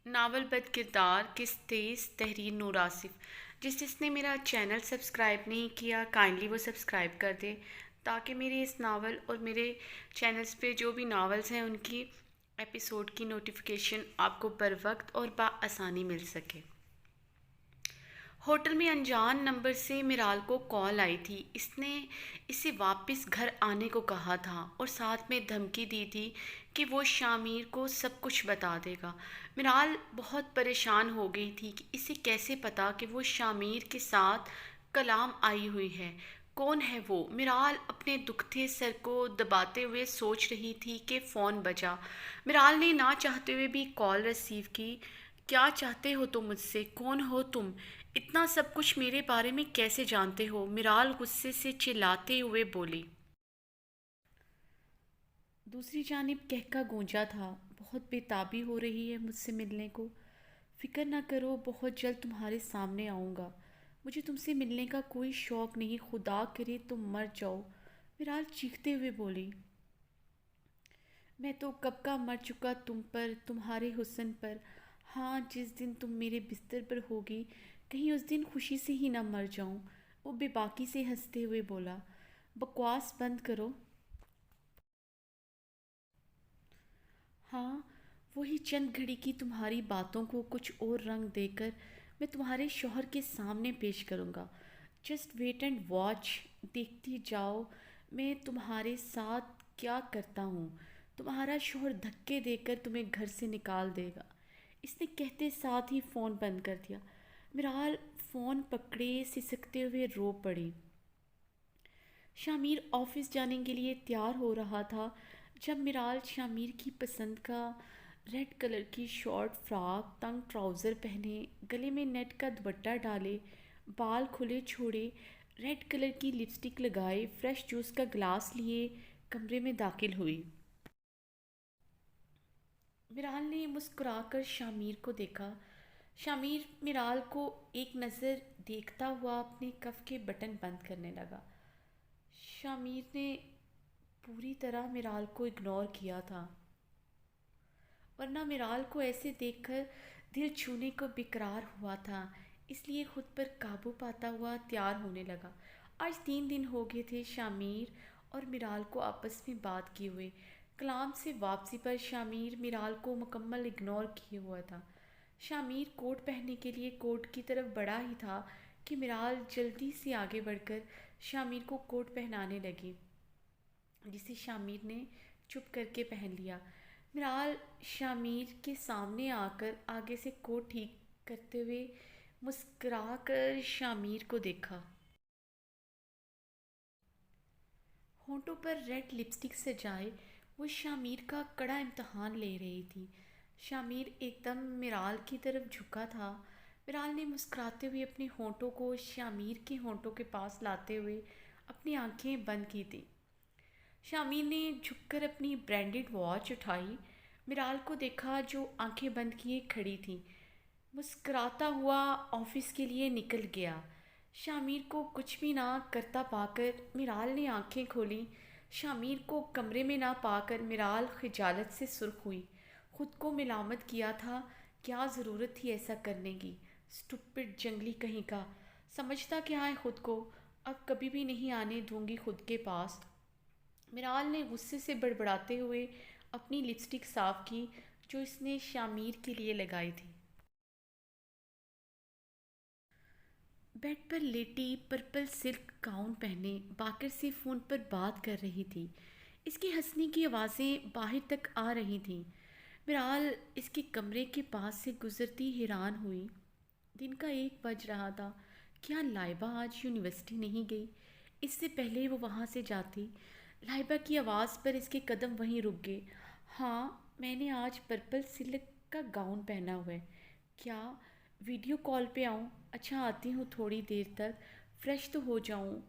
Novel بد کردار کس تیز تحریر نور آصف جس نے میرا چینل سبسکرائب نہیں کیا کائنڈلی وہ سبسکرائب کر دے تاکہ میرے اس ناول اور میرے چینلز پہ جو بھی ناولز ہیں ان کی ایپیسوڈ کی نوٹیفیکیشن آپ کو بر وقت اور بآسانی مل سکے۔ ہوٹل میں انجان نمبر سے میرال کو کال آئی تھی۔ اس نے اسے واپس گھر آنے کو کہا تھا اور ساتھ میں دھمکی دی تھی کہ وہ شامیر کو سب کچھ بتا دے گا۔ میرال بہت پریشان ہو گئی تھی کہ اسے کیسے پتا کہ وہ شامیر کے ساتھ کلام آئی ہوئی ہے۔ کون ہے وہ؟ میرال اپنے دکھتے سر کو دباتے ہوئے سوچ رہی تھی کہ فون بجا۔ میرال نے نہ چاہتے ہوئے بھی کال ریسیو کی۔ کیا چاہتے ہو تم مجھ سے؟ کون ہو تم؟ اتنا سب کچھ میرے بارے میں کیسے جانتے ہو؟ میرال غصے سے چلاتے ہوئے بولی۔ دوسری جانب کہکا گونجا تھا، بہت بےتابی ہو رہی ہے مجھ سے ملنے کو۔ فکر نہ کرو، بہت جلد تمہارے سامنے آؤں گا۔ مجھے تم سے ملنے کا کوئی شوق نہیں، خدا کرے تم مر جاؤ، میرال چیختے ہوئے بولی۔ میں تو کب کا مر چکا تم پر، تمہارے حسن پر۔ ہاں، جس دن تم میرے بستر پر ہوگی کہیں اس دن خوشی سے ہی نہ مر جاؤں، وہ بے باکی سے ہنستے ہوئے بولا۔ بکواس بند کرو۔ ہاں، وہی چند گھڑی کی تمہاری باتوں کو کچھ اور رنگ دے کر میں تمہارے شوہر کے سامنے پیش کروں گا۔ جسٹ ویٹ اینڈ واچ، دیکھتی جاؤ میں تمہارے ساتھ کیا کرتا ہوں۔ تمہارا شوہر دھکے دے کر تمہیں گھر سے نکال دے گا۔ اس نے کہتے ساتھ ہی فون بند کر دیا۔ میرال فون پکڑے سسکتے ہوئے رو پڑی۔ شامیر آفس جانے کے لیے تیار ہو رہا تھا جب میرال شامیر کی پسند کا ریڈ کلر کی شارٹ فراک، تنگ ٹراؤزر پہنے، گلے میں نیٹ کا دوپٹہ ڈالے، بال کھلے چھوڑے، ریڈ کلر کی لپسٹک لگائے، فریش جوس کا گلاس لیے کمرے میں داخل ہوئی۔ میرال نے مسکرا کر شامیر کو دیکھا۔ شامیر میرال کو ایک نظر دیکھتا ہوا اپنے کف کے بٹن بند کرنے لگا۔ شامیر نے پوری طرح میرال کو اگنور کیا تھا، ورنہ میرال کو ایسے دیکھ کر دل چھونے کو بیقرار ہوا تھا، اس لیے خود پر قابو پاتا ہوا تیار ہونے لگا۔ آج 3 دن ہو گئے تھے شامیر اور میرال کو آپس میں بات کیے ہوئے۔ کلام سے واپسی پر شامیر میرال کو مکمل اگنور کیے ہوا تھا۔ شامیر کوٹ پہننے کے لیے کوٹ کی طرف بڑھا ہی تھا کہ میرال جلدی سے آگے بڑھ کر شامیر کو کوٹ پہنانے لگی، جسے شامیر نے چپ کر کے پہن لیا۔ میرال شامیر کے سامنے آ کر آگے سے کوٹ ٹھیک کرتے ہوئے مسکرا کر شامیر کو دیکھا۔ ہونٹوں پر ریڈ لپسٹک سجائے وہ شامیر کا کڑا امتحان لے رہی تھی۔ شامیر ایک دم میرال کی طرف جھکا تھا۔ میرال نے مسکراتے ہوئے اپنے ہونٹوں کو شامیر کے ہونٹوں کے پاس لاتے ہوئے اپنی آنکھیں بند کی تھیں۔ شامیر نے جھک کر اپنی برینڈڈ واچ اٹھائی، میرال کو دیکھا جو آنکھیں بند کیے کھڑی تھی۔ مسکراتا ہوا آفس کے لیے نکل گیا۔ شامیر کو کچھ بھی نہ کرتا پا کر میرال نے آنکھیں کھولیں۔ شامیر کو کمرے میں نہ پا کر میرال خجالت سے سرخ ہوئی۔ خود کو ملامت کیا تھا، کیا ضرورت تھی ایسا کرنے کی؟ اسٹوپڈ جنگلی کہیں کا! سمجھتا کیا ہے خود کو؟ اب کبھی بھی نہیں آنے دوں گی خود کے پاس۔ میرال نے غصے سے بڑبڑاتے ہوئے اپنی لپسٹک صاف کی جو اس نے شامیر کے لیے لگائی تھی۔ بیڈ پر لیٹی پرپل سلک گاؤن پہنے باکر سے فون پر بات کر رہی تھی۔ اس کی ہنسنے کی آوازیں باہر تک آ رہی تھیں۔ میرال اس کے کمرے کے پاس سے گزرتی حیران ہوئی۔ دن کا 1 بج رہا تھا۔ کیا لائبہ آج یونیورسٹی نہیں گئی؟ اس سے پہلے وہ وہاں سے جاتی۔ لائبہ کی آواز پر اس کے قدم وہیں رک گئے۔ ہاں، میں نے آج پرپل سلک کا گاؤن پہنا ہوا ہے۔ کیا ویڈیو کال پہ آؤں؟ اچھا، آتی ہوں تھوڑی دیر تک، فریش تو ہو جاؤں۔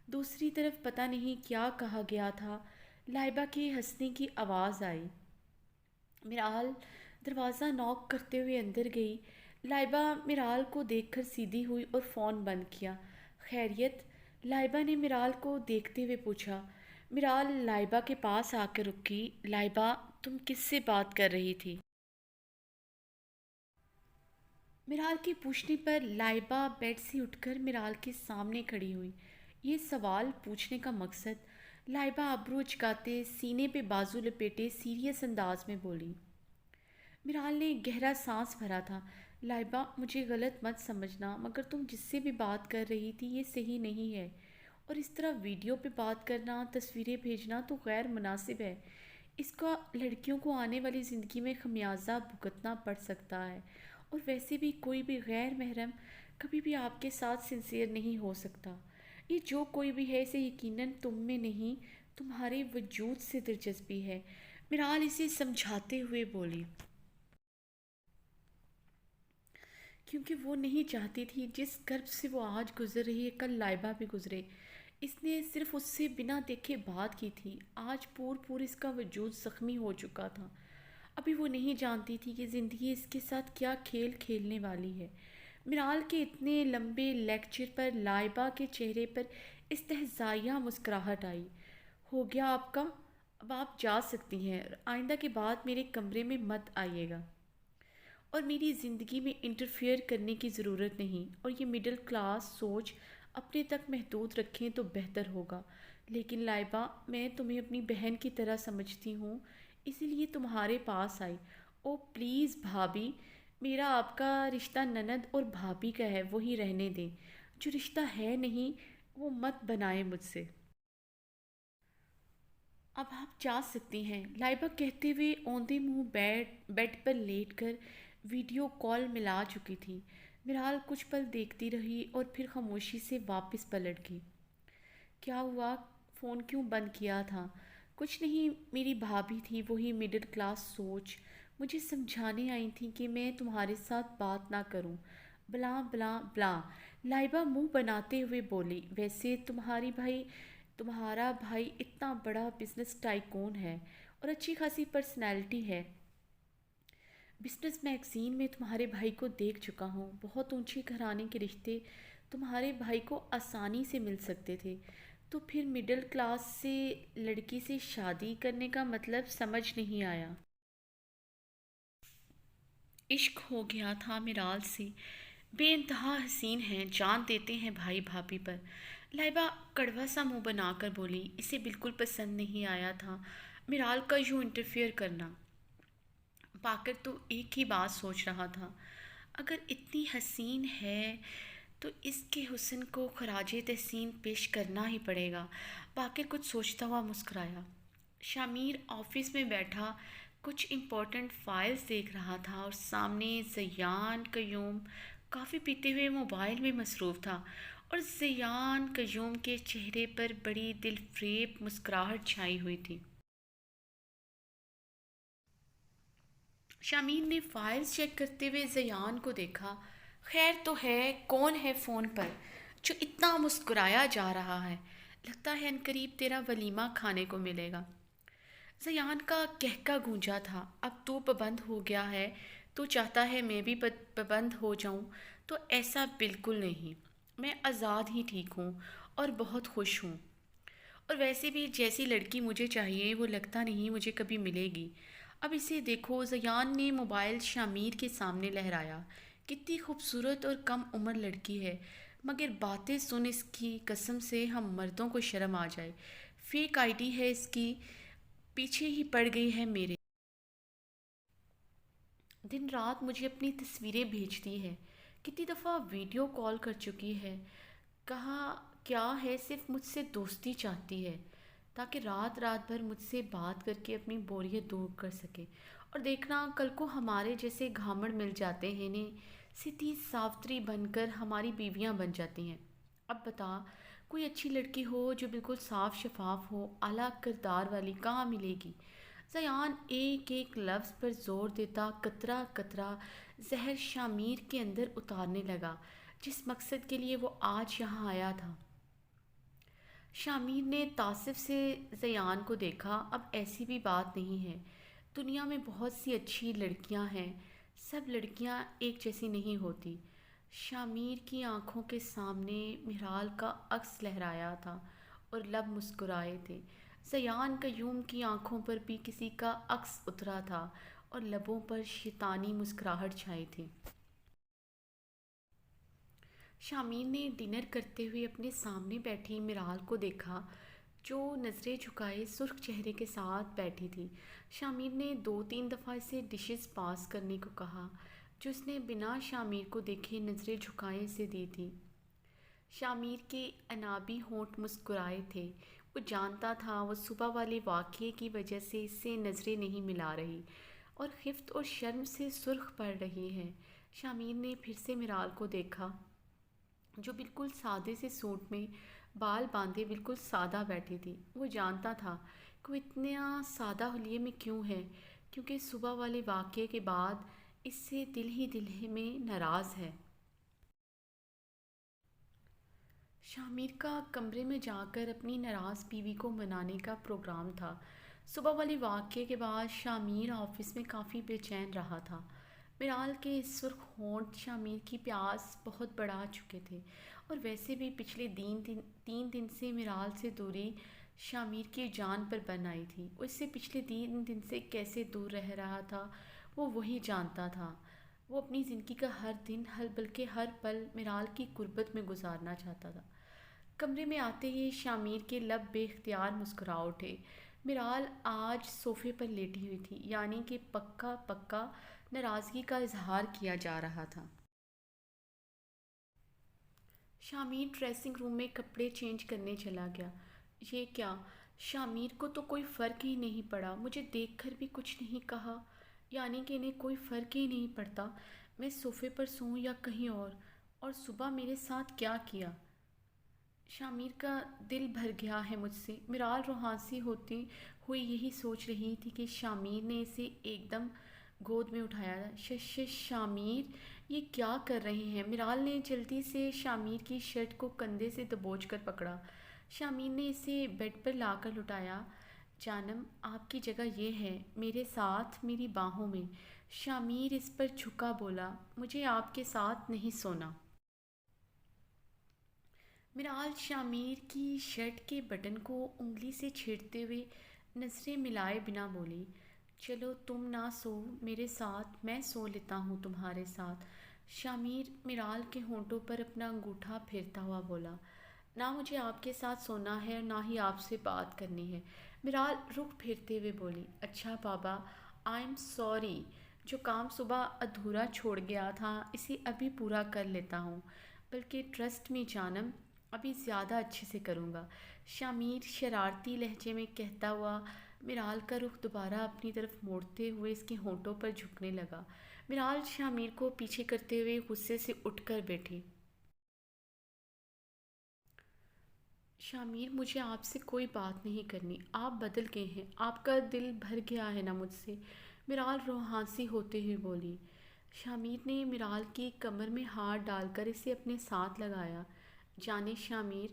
دوسری طرف پتہ نہیں کیا کہا گیا تھا، لائبہ کے ہنسنے کی آواز آئی۔ میرال دروازہ نوک کرتے ہوئے اندر گئی۔ لائبہ میرال کو دیکھ کر سیدھی ہوئی اور فون بند کیا۔ خیریت؟ لائبہ نے میرال کو دیکھتے ہوئے پوچھا۔ میرال لائبہ کے پاس آ کر رکی۔ لائبہ، تم کس سے بات کر رہی تھی؟ میرال کے پوچھنے پر لائبہ بیڈ سے اٹھ کر میرال کے سامنے کھڑی ہوئی۔ یہ سوال پوچھنے کا مقصد لائبہ ابرو اچکاتے سینے پہ بازو لپیٹے سیریس انداز میں بولی۔ میرال نے گہرا سانس بھرا تھا۔ لائبہ مجھے غلط مت سمجھنا مگر تم جس سے بھی بات کر رہی تھی یہ صحیح نہیں ہے، اور اس طرح ویڈیو پہ بات کرنا، تصویریں بھیجنا تو غیر مناسب ہے۔ اس کا لڑکیوں کو آنے والی زندگی میں خمیازہ بھگتنا پڑ سکتا ہے، اور ویسے بھی کوئی بھی غیر محرم کبھی بھی آپ کے ساتھ سنسیئر نہیں ہو سکتا۔ یہ جو کوئی بھی ہے اسے یقیناً تم میں نہیں تمہارے وجود سے دلچسپی ہے، میرال اسے سمجھاتے ہوئے بولی، کیونکہ وہ نہیں چاہتی تھی جس کرب سے وہ آج گزر رہی ہے کل لائبہ بھی گزرے۔ اس نے صرف اس سے بنا دیکھے بات کی تھی، آج پور اس کا وجود زخمی ہو چکا تھا۔ ابھی وہ نہیں جانتی تھی کہ زندگی اس کے ساتھ کیا کھیل کھیلنے والی ہے۔ میرال کے اتنے لمبے لیکچر پر لائبہ کے چہرے پر استہزائیہ مسکراہٹ آئی۔ ہو گیا آپ کا؟ اب آپ جا سکتی ہیں، آئندہ کے بعد میرے کمرے میں مت آئیے گا، اور میری زندگی میں انٹرفیئر کرنے کی ضرورت نہیں، اور یہ مڈل کلاس سوچ اپنے تک محدود رکھیں تو بہتر ہوگا۔ لیکن لائبہ، میں تمہیں اپنی بہن کی طرح سمجھتی ہوں، اسی لیے تمہارے پاس آئی۔ او پلیز بھابھی، میرا آپ کا رشتہ نند اور بھابھی کا ہے، وہی رہنے دیں۔ جو رشتہ ہے نہیں وہ مت بنائیں مجھ سے۔ اب آپ جا سکتی ہیں، لائبہ کہتے ہوئے اوندے منہ بیڈ پر لیٹ کر ویڈیو کال ملا چکی تھی۔ میرال کچھ پل دیکھتی رہی اور پھر خاموشی سے واپس پلٹ گئی۔ کیا ہوا؟ فون کیوں بند کیا تھا؟ کچھ نہیں، میری بھابھی تھی، وہی مڈل کلاس سوچ، مجھے سمجھانے آئی تھی کہ میں تمہارے ساتھ بات نہ کروں، بلا بلا بلا۔ لائبہ منہ بناتے ہوئے بولی، ویسے تمہارا بھائی اتنا بڑا بزنس ٹائکون ہے اور اچھی خاصی پرسنالٹی ہے۔ بزنس میگزین میں تمہارے بھائی کو دیکھ چکا ہوں۔ بہت اونچے گھرانے کے رشتے تمہارے بھائی کو آسانی سے مل سکتے تھے، تو پھر مڈل کلاس سے لڑکی سے شادی کرنے کا مطلب سمجھ نہیں آیا۔ عشق ہو گیا تھا میرال سے، بے انتہا حسین ہیں، جان دیتے ہیں بھائی بھابھی پر۔ لائبہ کڑوا سا منہ بنا کر بولی، اسے بالکل پسند نہیں آیا تھا میرال کا یوں انٹرفیئر کرنا۔ پاکر تو ایک ہی بات سوچ رہا تھا، اگر اتنی حسین ہے تو اس کے حسن کو خراج تحسین پیش کرنا ہی پڑے گا۔ باقر کچھ سوچتا ہوا مسکرایا۔ شامیر آفس میں بیٹھا کچھ امپورٹنٹ فائلز دیکھ رہا تھا، اور سامنے زیان قیوم کافی پیتے ہوئے موبائل میں مصروف تھا، اور زیان قیوم کے چہرے پر بڑی دل فریب مسکراہٹ چھائی ہوئی تھی۔ شامیر نے فائلز چیک کرتے ہوئے زیان کو دیکھا۔ خیر تو ہے، کون ہے فون پر جو اتنا مسکرایا جا رہا ہے؟ لگتا ہے عنقریب تیرا ولیمہ کھانے کو ملے گا۔ زیان کا کہکا گونجا تھا، اب تو پابند ہو گیا ہے تو چاہتا ہے میں بھی پابند ہو جاؤں؟ تو ایسا بالکل نہیں، میں آزاد ہی ٹھیک ہوں اور بہت خوش ہوں، اور ویسے بھی جیسی لڑکی مجھے چاہیے وہ لگتا نہیں مجھے کبھی ملے گی۔ اب اسے دیکھو، زیان نے موبائل شامیر کے سامنے لہرایا، کتنی خوبصورت اور کم عمر لڑکی ہے، مگر باتیں سن اس کی قسم سے ہم مردوں کو شرم آ جائے۔ فیک آئی ڈی ہے اس کی، پیچھے ہی پڑ گئی ہے میرے، دن رات مجھے اپنی تصویریں بھیجتی ہے، کتنی دفعہ ویڈیو کال کر چکی ہے، کہا کیا ہے صرف مجھ سے دوستی چاہتی ہے تاکہ رات رات بھر مجھ سے بات کر کے اپنی بوریت دور کر سکے، اور دیکھنا کل کو ہمارے جیسے گھامڑ مل جاتے ہیں نے سیدھی ساوتری بن کر ہماری بیویاں بن جاتی ہیں۔ اب بتا، کوئی اچھی لڑکی ہو جو بالکل صاف شفاف ہو، اعلیٰ کردار والی کہاں ملے گی؟ زیان ایک ایک لفظ پر زور دیتا قطرہ قطرہ زہر شامیر کے اندر اتارنے لگا، جس مقصد کے لیے وہ آج یہاں آیا تھا۔ شامیر نے تعصب سے زیان کو دیکھا، اب ایسی بھی بات نہیں ہے، دنیا میں بہت سی اچھی لڑکیاں ہیں، سب لڑکیاں ایک جیسی نہیں ہوتی۔ شامیر کی آنکھوں کے سامنے میرال کا عکس لہرایا تھا اور لب مسکرائے تھے۔ زیان قیوم کی آنکھوں پر بھی کسی کا عکس اترا تھا اور لبوں پر شیطانی مسکراہٹ چھائی تھی۔ شامیر نے ڈنر کرتے ہوئے اپنے سامنے بیٹھی میرال کو دیکھا جو نظریں جھکائے سرخ چہرے کے ساتھ بیٹھی تھی۔ شامیر نے 2-3 دفعہ اسے ڈشز پاس کرنے کو کہا جو اس نے بنا شامیر کو دیکھے نظریں جھکائے اسے دی تھی۔ شامیر کے انابی ہونٹ مسکرائے تھے۔ وہ جانتا تھا وہ صبح والے واقعے کی وجہ سے اس سے نظریں نہیں ملا رہی اور خفت اور شرم سے سرخ پڑ رہی ہے۔ شامیر نے پھر سے میرال کو دیکھا جو بالکل سادے سے سوٹ میں بال باندھے بالکل سادہ بیٹھی تھی۔ وہ جانتا تھا کہ وہ اتنا سادہ حلیے میں کیوں ہے، کیونکہ صبح والے واقعے کے بعد اس سے دل ہی دل میں ناراض ہے۔ شامیر کا کمرے میں جا کر اپنی ناراض بیوی کو منانے کا پروگرام تھا۔ صبح والے واقعے کے بعد شامیر آفس میں کافی بے چین رہا تھا۔ میرال کے سرخ ہونٹ شامیر کی پیاس بہت بڑھا چکے تھے اور ویسے بھی پچھلے 3 دن سے میرال سے دوری شامیر کی جان پر بن آئی تھی۔ وہ اس سے پچھلے 3 دن سے کیسے دور رہ رہا تھا وہ وہی جانتا تھا۔ وہ اپنی زندگی کا ہر دن بلکہ ہر پل میرال کی قربت میں گزارنا چاہتا تھا۔ کمرے میں آتے ہی شامیر کے لب بے اختیار مسکرا اٹھے۔ میرال آج صوفے پر لیٹی ہوئی تھی، یعنی کہ پکا پکا ناراضگی کا اظہار کیا جا رہا تھا۔ شامیر ڈریسنگ روم میں کپڑے چینج کرنے چلا گیا۔ یہ کیا؟ شامیر کو تو کوئی فرق ہی نہیں پڑا، مجھے دیکھ کر بھی کچھ نہیں کہا، یعنی کہ انہیں کوئی فرق ہی نہیں پڑتا میں صوفے پر سوؤں یا کہیں اور صبح میرے ساتھ کیا کیا۔ شامیر کا دل بھر گیا ہے مجھ سے۔ میرال روحانسی ہوتی ہوئی یہی سوچ رہی تھی کہ شامیر نے اسے ایک دم گود میں اٹھایا۔ شامیر یہ کیا کر رہے ہیں؟ میرال نے جلدی سے شامیر کی شرٹ کو کندھے سے دبوچ کر پکڑا۔ شامیر نے اسے بیڈ پر لا کر لٹایا۔ جانم آپ کی جگہ یہ ہے، میرے ساتھ میری باہوں میں۔ شامیر اس پر جھکا بولا، مجھے آپ کے ساتھ نہیں سونا۔ میرال شامیر کی شرٹ کے بٹن کو انگلی سے چھیڑتے ہوئے نظریں ملائے بنا بولی، چلو تم نہ سو میرے ساتھ، میں سو لیتا ہوں تمہارے ساتھ۔ شامیر میرال کے ہونٹوں پر اپنا انگوٹھا پھیرتا ہوا بولا، نہ مجھے آپ کے ساتھ سونا ہے اور نہ ہی آپ سے بات کرنی ہے۔ میرال رخ پھیرتے ہوئے بولی، اچھا بابا، آئی ایم سوری، جو کام صبح ادھورا چھوڑ گیا تھا اسے ابھی پورا کر لیتا ہوں، بلکہ ٹرسٹ می جانم ابھی زیادہ اچھے سے کروں گا۔ شامیر شرارتی لہجے میں کہتا ہوا میرال کا رخ دوبارہ اپنی طرف موڑتے ہوئے اس کے ہونٹوں پر جھکنے لگا۔ میرال شامیر کو پیچھے کرتے ہوئے غصے سے اٹھ کر بیٹھی۔ شامیر مجھے آپ سے کوئی بات نہیں کرنی، آپ بدل گئے ہیں، آپ کا دل بھر گیا ہے نا مجھ سے، میرال روحانسی ہوتے ہوئے بولی۔ شامیر نے میرال کی کمر میں ہاتھ ڈال کر اسے اپنے ساتھ لگایا، جانے شامیر،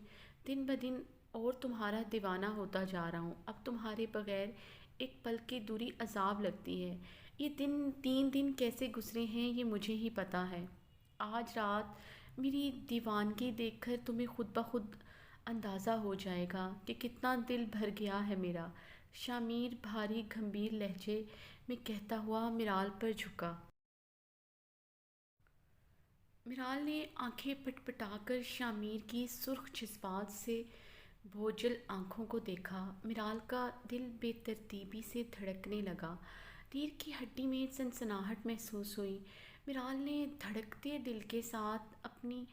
دن بدن اور تمہارا دیوانہ ہوتا جا رہا ہوں، اب تمہارے بغیر ایک پل کی دوری عذاب لگتی ہے۔ یہ 3 دن کیسے گزرے ہیں یہ مجھے ہی پتہ ہے۔ آج رات میری دیوانگی دیکھ کر تمہیں خود بخود اندازہ ہو جائے گا کہ کتنا دل بھر گیا ہے میرا۔ شامیر بھاری گمبھیر لہجے میں کہتا ہوا میرال پر جھکا۔ میرال نے آنکھیں پٹ پٹا کر شامیر کی سرخ جذبات سے بوجھل آنکھوں کو دیکھا۔ میرال کا دل بے ترتیبی سے دھڑکنے لگا، ریڑھ کی ہڈی میں سنسناہٹ محسوس ہوئی۔ میرال نے دھڑکتے دل کے ساتھ اپنی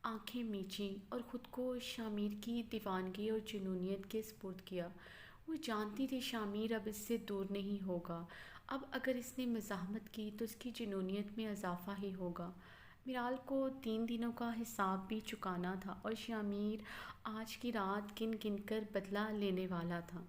آنکھیں میچیں اور خود کو شامیر کی دیوانگی اور جنونیت کے سپرد کیا۔ وہ جانتی تھی شامیر اب اس سے دور نہیں ہوگا، اب اگر اس نے مزاحمت کی تو اس کی جنونیت میں اضافہ ہی ہوگا۔ میرال کو 3 دنوں کا حساب بھی چکانا تھا اور شامیر آج کی رات گن گن کر بدلہ لینے والا تھا۔